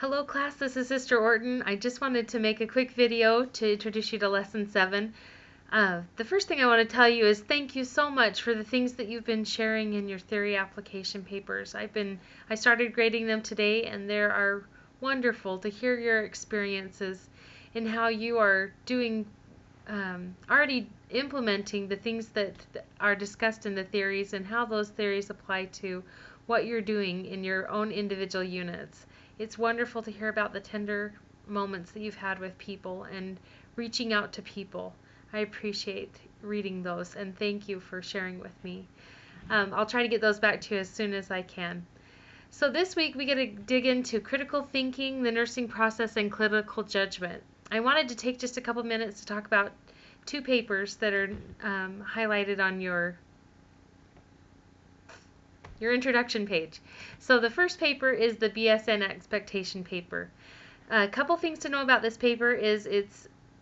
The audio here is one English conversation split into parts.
Hello class, this is Sister Orton. I just wanted to make a quick video to introduce you to Lesson 7. The first thing I want to tell you is thank you so much for the things that you've been sharing in your theory application papers. I started grading them today and they are wonderful to hear your experiences and how you are doing, already implementing the things that are discussed in the theories and how those theories apply to what you're doing in your own individual units. It's wonderful to hear about the tender moments that you've had with people and reaching out to people. I appreciate reading those and thank you for sharing with me. I'll try to get those back to you as soon as I can. So this week we get to dig into critical thinking, the nursing process, and clinical judgment. I wanted to take just a couple minutes to talk about two papers that are highlighted on your introduction page. So the first paper is the BSN expectation paper. A couple things to know about this paper is it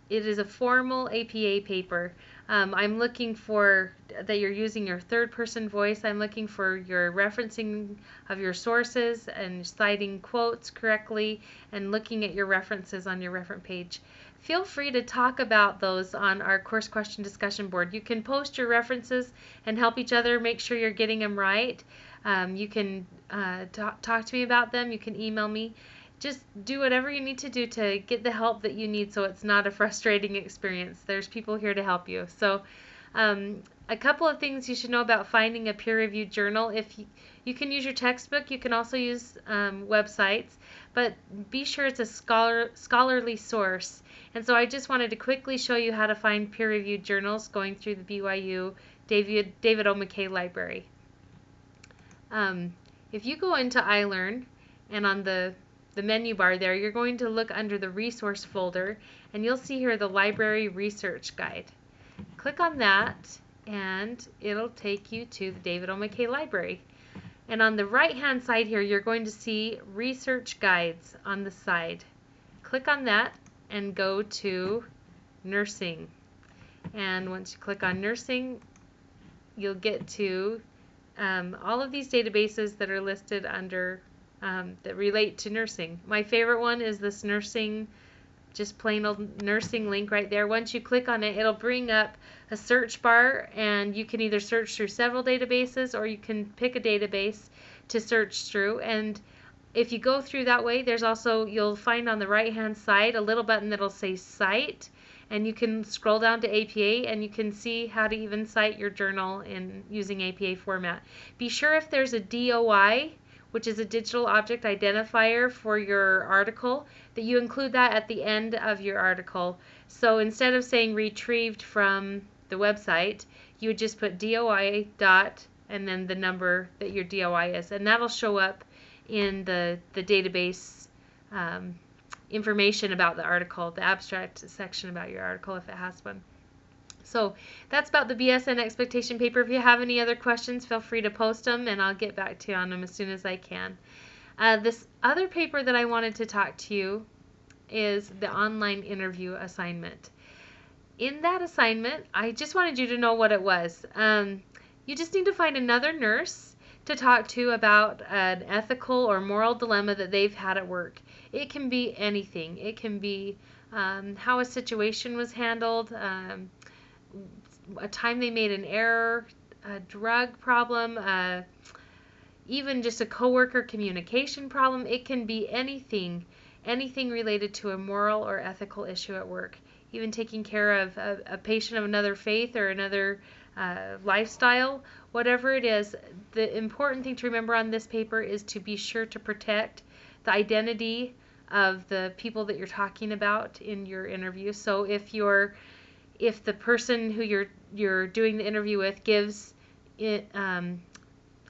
is a formal APA paper. I'm looking for that you're using your third person voice. I'm looking for your referencing of your sources and citing quotes correctly and looking at your references on your reference page. Feel free to talk about those on our course question discussion board. You can post your references and help each other make sure you're getting them right. You can talk to me about them. You can email me. Just do whatever you need to do to get the help that you need so it's not a frustrating experience. There's people here to help you. So a couple of things you should know about finding a peer-reviewed journal. If you can use your textbook, you can also use websites, but be sure it's a scholarly source. And so I just wanted to quickly show you how to find peer-reviewed journals going through the BYU David O. McKay Library. If you go into iLearn and on the menu bar there, you're going to look under the resource folder and you'll see here the library research guide. Click on that and it'll take you to the David O. McKay Library. And on the right hand side here you're going to see research guides on the side. Click on that and go to nursing. And once you click on nursing, you'll get to all of these databases that are listed under that relate to nursing. My favorite one is this nursing, just plain old nursing link right there. Once you click on it, it'll bring up a search bar and you can either search through several databases or you can pick a database to search through. And if you go through that way, there's also, you'll find on the right hand side a little button that'll say cite, and you can scroll down to APA and you can see how to even cite your journal in using APA format. Be sure if there's a DOI, which is a digital object identifier for your article, that you include that at the end of your article. So instead of saying retrieved from the website, you would just put DOI dot and then the number that your DOI is, and that'll show up in the database information about the article, the abstract section about your article if it has one. So that's about the BSN expectation paper. If you have any other questions, feel free to post them and I'll get back to you on them as soon as I can. This other paper that I wanted to talk to you is the online interview assignment. In that assignment, I just wanted you to know what it was. You just need to find another nurse to talk to about an ethical or moral dilemma that they've had at work. It can be anything. It can be how a situation was handled, a time they made an error, a drug problem, even just a coworker communication problem. It can be anything related to a moral or ethical issue at work. Even taking care of a patient of another faith or another lifestyle, whatever it is. The important thing to remember on this paper is to be sure to protect the identity of the people that you're talking about in your interview. So if the person who you're doing the interview with gives it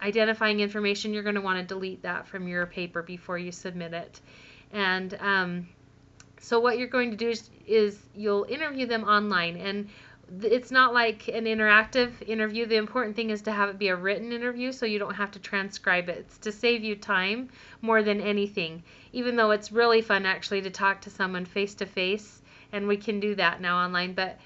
identifying information, you're going to want to delete that from your paper before you submit it. And so what you're going to do is you'll interview them online, and it's not like an interactive interview. The important thing is to have it be a written interview so you don't have to transcribe it. It's to save you time more than anything, even though it's really fun actually to talk to someone face to face, and we can do that now online, but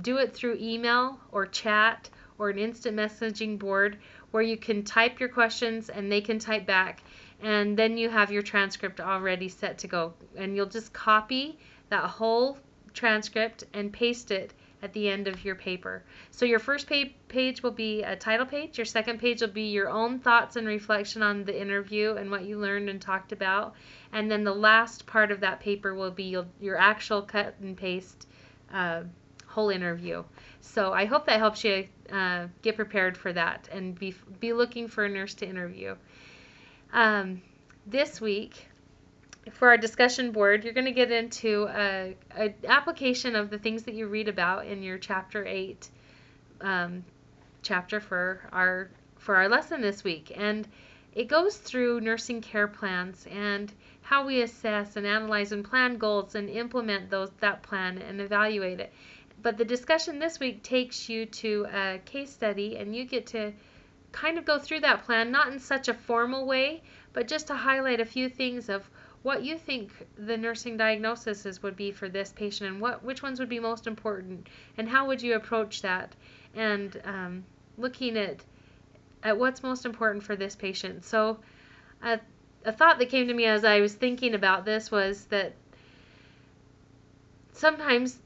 do it through email or chat or an instant messaging board where you can type your questions and they can type back. and then you have your transcript already set to go. And you'll just copy that whole transcript and paste it at the end of your paper. So your first page will be a title page. Your second page will be your own thoughts and reflection on the interview and what you learned and talked about. And then the last part of that paper will be your actual cut and paste whole interview. So I hope that helps you get prepared for that and be looking for a nurse to interview. This week, for our discussion board, you're going to get into an application of the things that you read about in your Chapter 8 chapter for our lesson this week. And it goes through nursing care plans and how we assess and analyze and plan goals and implement that plan and evaluate it. But the discussion this week takes you to a case study, and you get to kind of go through that plan, not in such a formal way, but just to highlight a few things of what you think the nursing diagnoses would be for this patient, and which ones would be most important, and how would you approach that, and looking at what's most important for this patient. So a thought that came to me as I was thinking about this was that sometimes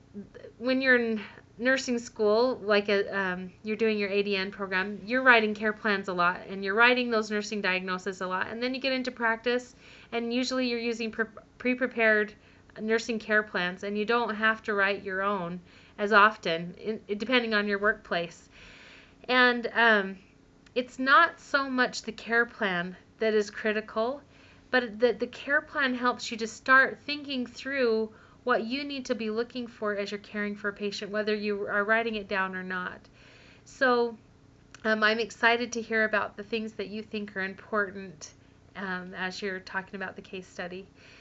when you're in nursing school, like you're doing your ADN program, you're writing care plans a lot, and you're writing those nursing diagnoses a lot, and then you get into practice, and usually you're using pre-prepared nursing care plans, and you don't have to write your own as often, depending on your workplace. And it's not so much the care plan that is critical, but the care plan helps you to start thinking through what you need to be looking for as you're caring for a patient, whether you are writing it down or not. So I'm excited to hear about the things that you think are important as you're talking about the case study.